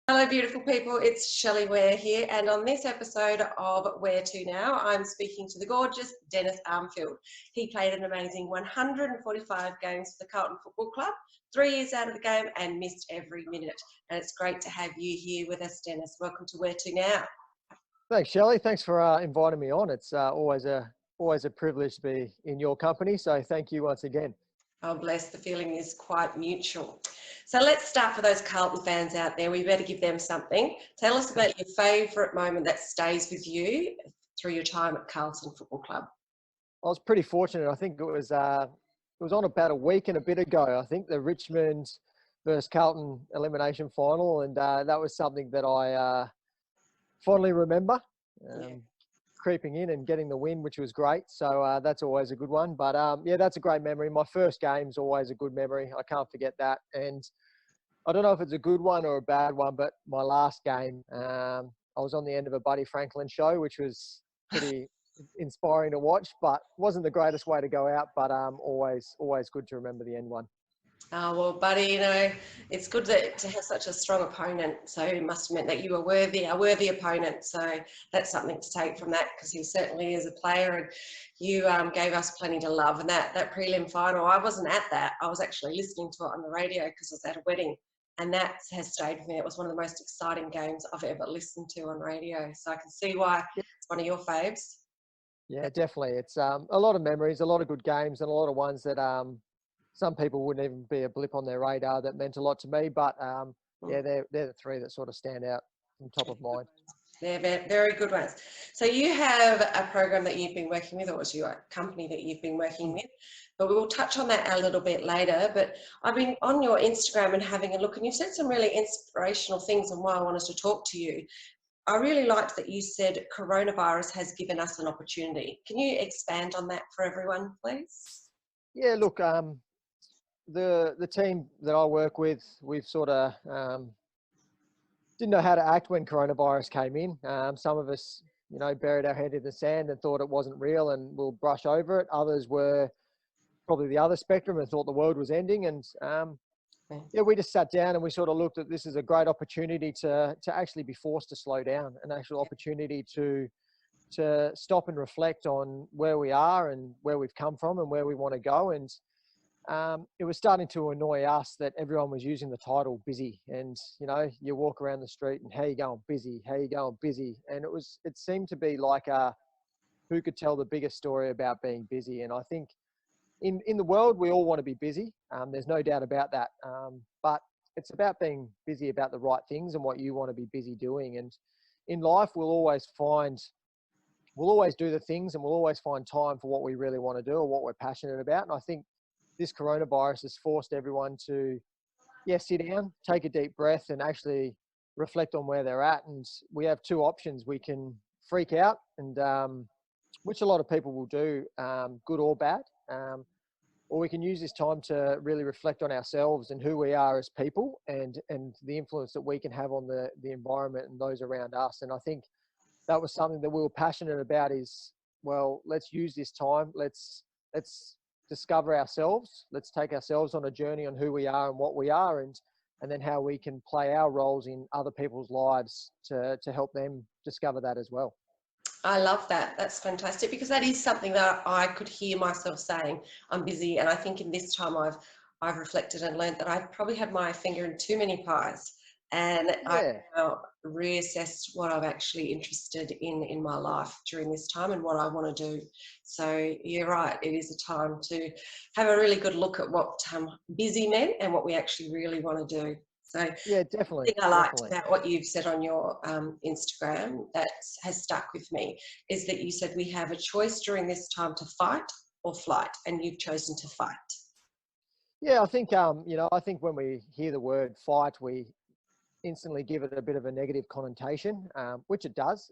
Hello, beautiful people. It's Shelley Ware here, and on this episode of Ware2Now, I'm speaking to the gorgeous Dennis Armfield. He played an amazing 145 games for the Carlton Football Club, 3 years out of the game, and missed every minute. And it's great to have you here with us, Dennis. Welcome to Ware2Now. Thanks, Shelley. Thanks for inviting me on. It's always a privilege to be in your company. So thank you once again. Oh, bless, the feeling is quite mutual. So let's start for those Carlton fans out there. We better give them something. Tell us about your favourite moment that stays with you through your time at Carlton Football Club. I was pretty fortunate. I think it was on about a week and a bit ago. I think the Richmond versus Carlton elimination final, and that was something that I fondly remember. Creeping in and getting the win, which was great. So that's always a good one. But yeah, that's a great memory. My first game's always a good memory. I can't forget that. And I don't know if it's a good one or a bad one, but my last game, I was on the end of a Buddy Franklin show, which was pretty inspiring to watch, but wasn't the greatest way to go out. But always good to remember the end one. Oh, well, Buddy, it's good to have such a strong opponent. So it must have meant that you were a worthy opponent. So that's something to take from that, because he certainly is a player, and you gave us plenty to love. And that prelim final, I wasn't at that. I was actually listening to it on the radio because I was at a wedding, and that has stayed with me. It was one of the most exciting games I've ever listened to on radio. So I can see why it's one of your faves. Yeah, definitely. It's a lot of memories, a lot of good games, and a lot of ones that some people wouldn't even be a blip on their radar that meant a lot to me. But yeah, they're the three that sort of stand out from top of mind. They're very good ones. So you have a program that you've been working with, or it's your company that you've been working with, but we will touch on that a little bit later. But I've been on your Instagram and having a look, and you've said some really inspirational things on why I wanted to talk to you. I really liked that you said coronavirus has given us an opportunity. Can you expand on that for everyone, please? Yeah, look, the team that I work with, we've sort of didn't know how to act when coronavirus came in. Some of us, buried our head in the sand and thought it wasn't real and we'll brush over it. Others were probably the other spectrum and thought the world was ending. And yeah, we just sat down and we sort of looked at this as a great opportunity to actually be forced to slow down, an actual opportunity to stop and reflect on where we are and where we've come from and where we want to go. And it was starting to annoy us that everyone was using the title busy, and you walk around the street and how you going, busy, how you going, busy. And it seemed to be like who could tell the biggest story about being busy. And I think in the world we all want to be busy, there's no doubt about that, but it's about being busy about the right things and what you want to be busy doing. And in life we'll always do the things, and we'll always find time for what we really want to do or what we're passionate about. And I think this coronavirus has forced everyone to, sit down, take a deep breath, and actually reflect on where they're at. And we have two options. We can freak out, and which a lot of people will do, good or bad, or we can use this time to really reflect on ourselves and who we are as people, and the influence that we can have on the environment and those around us. And I think that was something that we were passionate about, is, well, let's use this time. Let's discover ourselves. Let's take ourselves on a journey on who we are and what we are, and then how we can play our roles in other people's lives to help them discover that as well. I love that. That's fantastic, because that is something that I could hear myself saying. I'm busy, and I think in this time I've reflected and learned that I probably had my finger in too many pies, and I've now reassessed what I'm actually interested in my life during this time and what I want to do. So you're right, it is a time to have a really good look at what busy meant and what we actually really want to do. So yeah, definitely. The thing I liked about what you've said on your Instagram that has stuck with me is that you said we have a choice during this time to fight or flight, and you've chosen to fight. Yeah, I think I think when we hear the word fight, we instantly give it a bit of a negative connotation, which it does.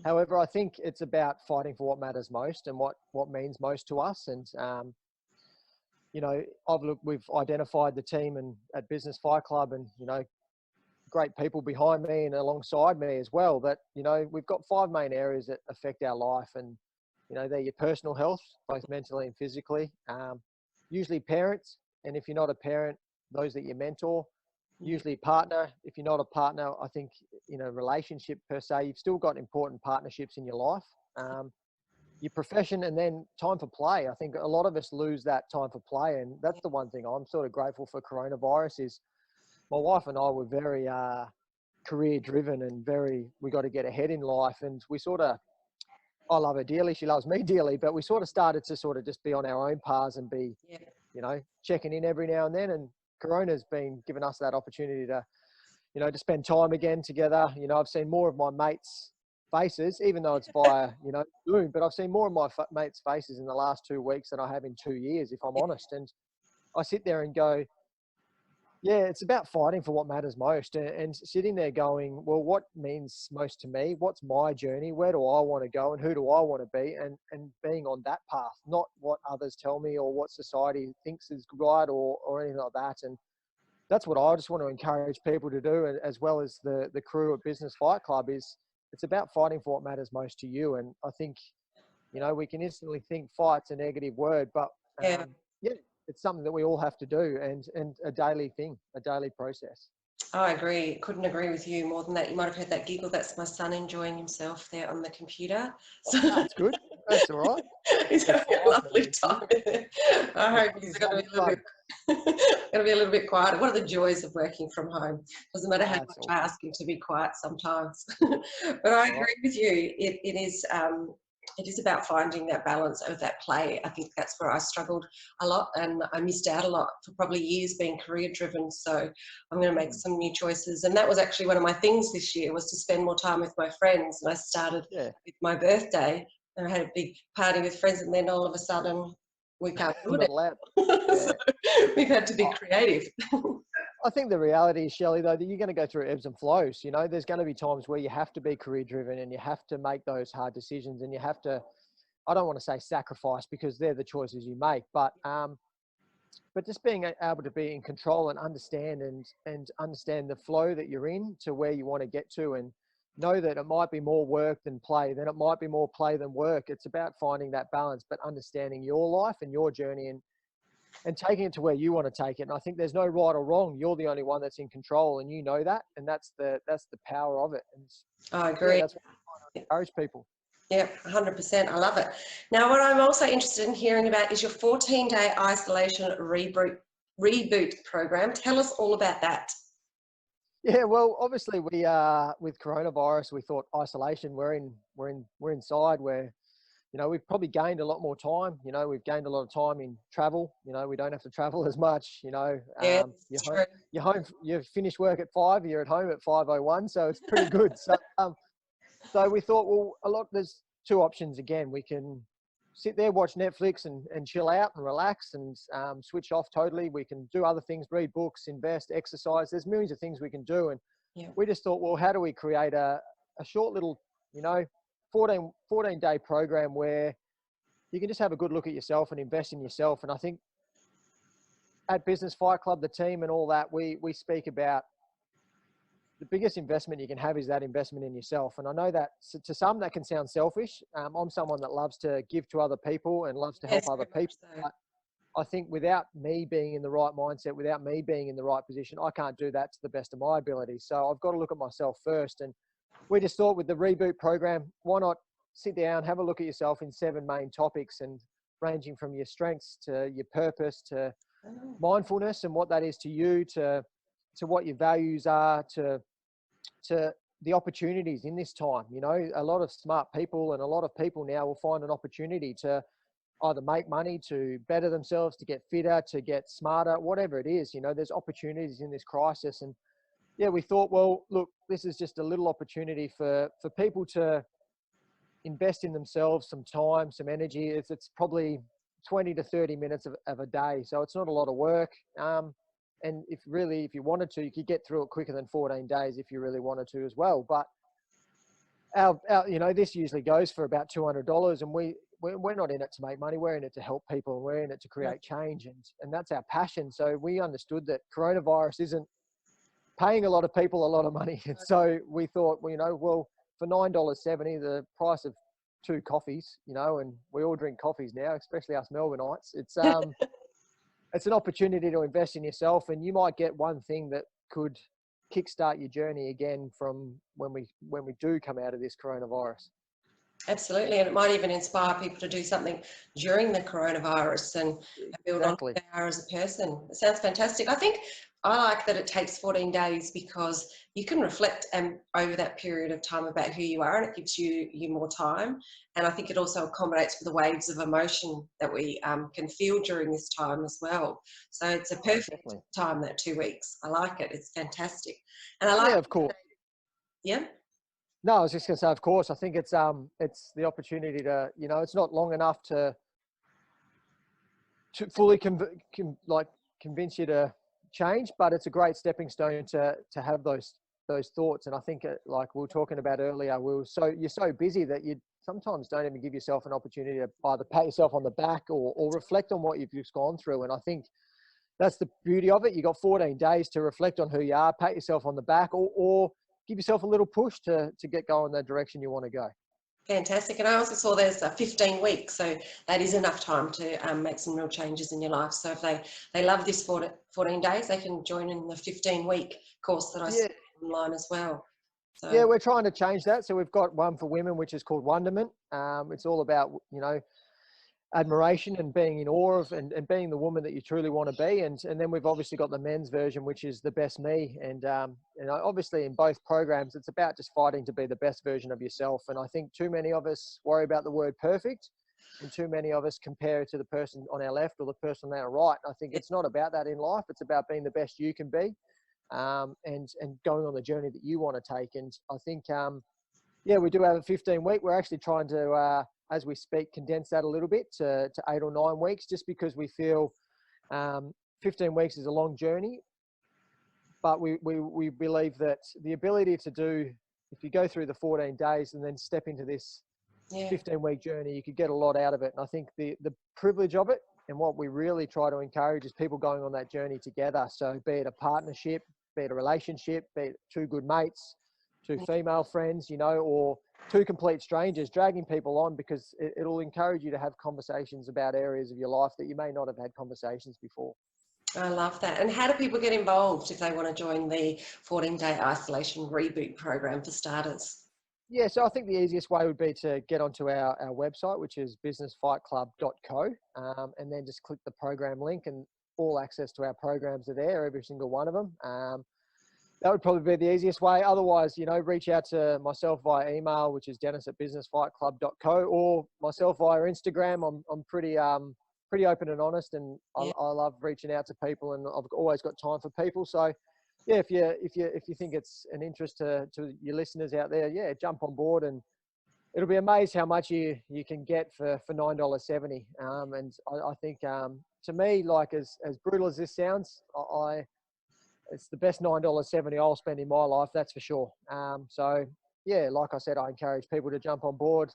However, I think it's about fighting for what matters most and what means most to us. And we've identified the team and at Business Fight Club, and great people behind me and alongside me as well, that we've got 5 main areas that affect our life, and they're your personal health, both mentally and physically, usually parents, and if you're not a parent, those that you mentor, usually partner. If you're not a partner, I think in a relationship per se, you've still got important partnerships in your life, your profession, and then time for play. I think a lot of us lose that time for play, and that's the one thing I'm sort of grateful for coronavirus is my wife and I were very career driven and we got to get ahead in life, and we sort of, I love her dearly, she loves me dearly, but we sort of started to sort of just be on our own paths and be, checking in every now and then. And Corona's been giving us that opportunity to, to spend time again together. I've seen more of my mates' faces, even though it's via, Zoom, but I've seen more of my mates' faces in the last 2 weeks than I have in 2 years, if I'm honest. And I sit there and go, yeah, it's about fighting for what matters most, and sitting there going, well, what means most to me? What's my journey? Where do I want to go, and who do I want to be? And being on that path, not what others tell me or what society thinks is right or anything like that. And that's what I just want to encourage people to do, as well as the crew at Business Fight Club, is it's about fighting for what matters most to you. And I think, we can instantly think fight's a negative word, but Yeah. yeah, it's something that we all have to do, and a daily thing, a daily process. I agree. Couldn't agree with you more than that. You might have heard that giggle. That's my son enjoying himself there on the computer. So That's good. That's all right. he's having a lovely time. I hope he's He's going to having be a little fun. bit going to be a little bit quieter. What are the joys of working from home? Doesn't matter how That's much all I right. ask him to be quiet sometimes. But I That's all right. agree with you. It is about finding that balance of that play. I think that's where I struggled a lot, and I missed out a lot for probably years being career driven. So I'm going to make some new choices. And that was actually one of my things this year, was to spend more time with my friends. And I started with my birthday, and I had a big party with friends, and then all of a sudden we can't do I'm it. not allowed. So we've had to be creative. I think the reality is, Shelley, though, that you're going to go through ebbs and flows. There's going to be times where you have to be career driven and you have to make those hard decisions, and you have to, I don't want to say sacrifice, because they're the choices you make, but just being able to be in control and understand understand the flow that you're in to where you want to get to, and know that it might be more work than play, then it might be more play than work. It's about finding that balance, but understanding your life and your journey, and taking it to where you want to take it. And I think there's no right or wrong. You're the only one that's in control, and you know that, and that's the power of it. And I yeah, agree. that's what I encourage people. Yeah, 100%. I love it. Now, what I'm also interested in hearing about is your 14-day isolation reboot program. Tell us all about that. Yeah, well, obviously we with coronavirus, we thought isolation. We're inside. We've probably gained a lot more time. We've gained a lot of time in travel. We don't have to travel as much. Yeah, You're home. You finish work at 5. You're at home at 5:01. So it's pretty good. So we thought, well, there's two options. Again, we can sit there, watch Netflix and chill out and relax and switch off totally. We can do other things, read books, invest, exercise. There's millions of things we can do. And we just thought, well, how do we create a short little, 14-day program where you can just have a good look at yourself and invest in yourself. And I think at Business Fight Club, the team and all that, we speak about the biggest investment you can have is that investment in yourself. And I know that to some that can sound selfish. I'm someone that loves to give to other people and loves to help other people. So. But I think without me being in the right mindset, without me being in the right position, I can't do that to the best of my ability. So I've got to look at myself first. And we just thought with the reboot program, why not sit down, have a look at yourself in 7 main topics, and ranging from your strengths to your purpose to mindfulness and what that is to you, to what your values are, to the opportunities in this time. A lot of smart people and a lot of people now will find an opportunity to either make money, to better themselves, to get fitter, to get smarter, whatever it is. There's opportunities in this crisis. And yeah, we thought, well, look, this is just a little opportunity for people to invest in themselves, some time, some energy. It's probably 20 to 30 minutes of a day. So it's not a lot of work. And if you wanted to, you could get through it quicker than 14 days if you really wanted to as well. But this usually goes for about $200, and we're not in it to make money. We're in it to help people. We're in it to create change, and that's our passion. So we understood that coronavirus isn't paying a lot of people a lot of money. And so we thought, well, for $9.70, the price of 2 coffees, and we all drink coffees now, especially us Melbourneites. It's an opportunity to invest in yourself, and you might get one thing that could kickstart your journey again from when we do come out of this coronavirus. Absolutely, and it might even inspire people to do something during the coronavirus and build on who Exactly. they are as a person. It sounds fantastic. I think I like that it takes 14 days because you can reflect over that period of time about who you are, and it gives you more time. And I think it also accommodates for the waves of emotion that we can feel during this time as well. So it's a perfect Definitely. time, that 2 weeks. I like it. It's fantastic. And I like, Yeah, of course. yeah. No, I was just going to say, of course, I think it's the opportunity to, you know, it's not long enough to fully convince you to change, but it's a great stepping stone to have those thoughts. And I think like we were talking about earlier, you're so busy that you sometimes don't even give yourself an opportunity to either pat yourself on the back or reflect on what you've just gone through. And I think that's the beauty of it. You got 14 days to reflect on who you are, pat yourself on the back, or give yourself a little push to get going in the direction you want to go. Fantastic. And I also saw there's a 15 weeks, so that is enough time to make some real changes in your life. So if they love this 14 days, they can join in the 15-week course that I saw Yeah. online as well. Yeah, So we're trying to change that. So we've got one for women, which is called Wonderment. It's all about, you know, admiration and being in awe of and being the woman that you truly want to be. And then we've obviously got the men's version, which is the best me. And you know, obviously in both programs, it's about just fighting to be the best version of yourself. And I think too many of us worry about the word perfect, and too many of us compare it to the person on our left or the person on our right. And I think it's not about that in life. It's about being the best you can be, and going on the journey that you want to take. And I think, yeah, we do have a 15-week. We're actually trying to, as we speak, condense that a little bit to 8 or 9 weeks, just because we feel 15 weeks is a long journey. But we believe that the ability to do, if you go through the 14 days and then step into this 15-week journey, you could get a lot out of it. And I think the privilege of it and what we really try to encourage is people going on that journey together. So be it a partnership, be it a relationship, be it two good mates, two female friends, you know, or two complete strangers, dragging people on, because it'll encourage you to have conversations about areas of your life that you may not have had conversations before. I love that. And how do people get involved if they want to join the 14-day Isolation Reboot Program for starters? Yeah, so I think the easiest way would be to get onto our website, which is businessfightclub.co, and then just click the program link, and all access to our programs are there, every single one of them. That would probably be the easiest way. Otherwise, you know, reach out to myself via email, which is dennis@businessfightclub.co, or myself via Instagram. I'm pretty open and honest, and I love reaching out to people, and I've always got time for people. So yeah, if you think it's an interest to your listeners out there, yeah, jump on board, and it'll be amazed how much you can get for $9.70. And I think, to me, like as brutal as this sounds, it's the best $9.70 I'll spend in my life, that's for sure. So yeah, like I said, I encourage people to jump on board,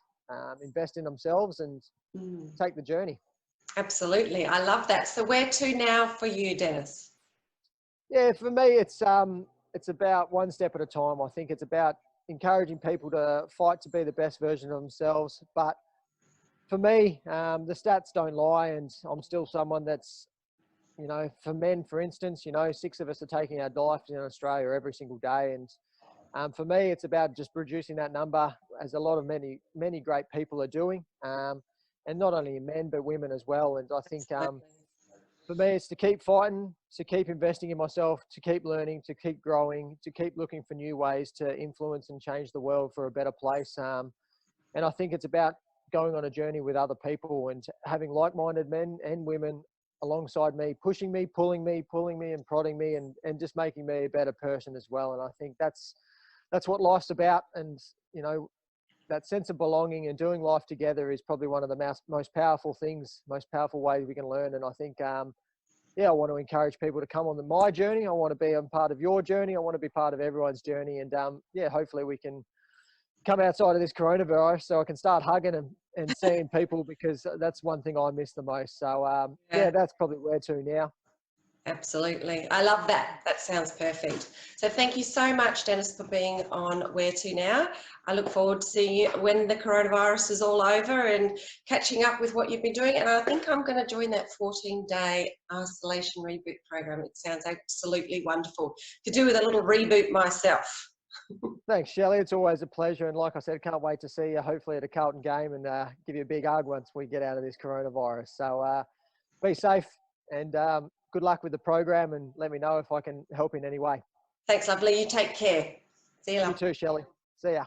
invest in themselves, and take the journey. Absolutely. I love that. So where to now for you, Dennis? Yeah, for me, it's about one step at a time. I think it's about encouraging people to fight to be the best version of themselves. But for me, the stats don't lie, and I'm still someone that's, you know, for men, for instance, you know, 6 of us are taking our life in Australia every single day. And for me, it's about just reducing that number, as a lot of many great people are doing. And not only men, but women as well. And I think, for me, it's to keep fighting, to keep investing in myself, to keep learning, to keep growing, to keep looking for new ways to influence and change the world for a better place. And I think it's about going on a journey with other people and having like-minded men and women alongside me, pushing me, pulling me and prodding me, and just making me a better person as well. And I think that's what life's about. And, you know, that sense of belonging and doing life together is probably one of the most powerful things, most powerful ways we can learn. And I think, yeah, I want to encourage people to come on my journey. I want to be a part of your journey. I want to be part of everyone's journey. And yeah, hopefully we can come outside of this coronavirus so I can start hugging and seeing people, because that's one thing I miss the most. So yeah, that's probably where to now. Absolutely. I love that. That sounds perfect. So thank you so much, Dennis, for being on Ware2Now. I look forward to seeing you when the coronavirus is all over and catching up with what you've been doing. And I think I'm going to join that 14-day Isolation Reboot Program. It sounds absolutely wonderful. To do with a little reboot myself. Thanks, Shelley. It's always a pleasure. And like I said, can't wait to see you hopefully at a Carlton game and give you a big hug once we get out of this coronavirus. So be safe and good luck with the program, and let me know if I can help in any way. Thanks, lovely. You take care. See you later. You too, Shelley. See ya.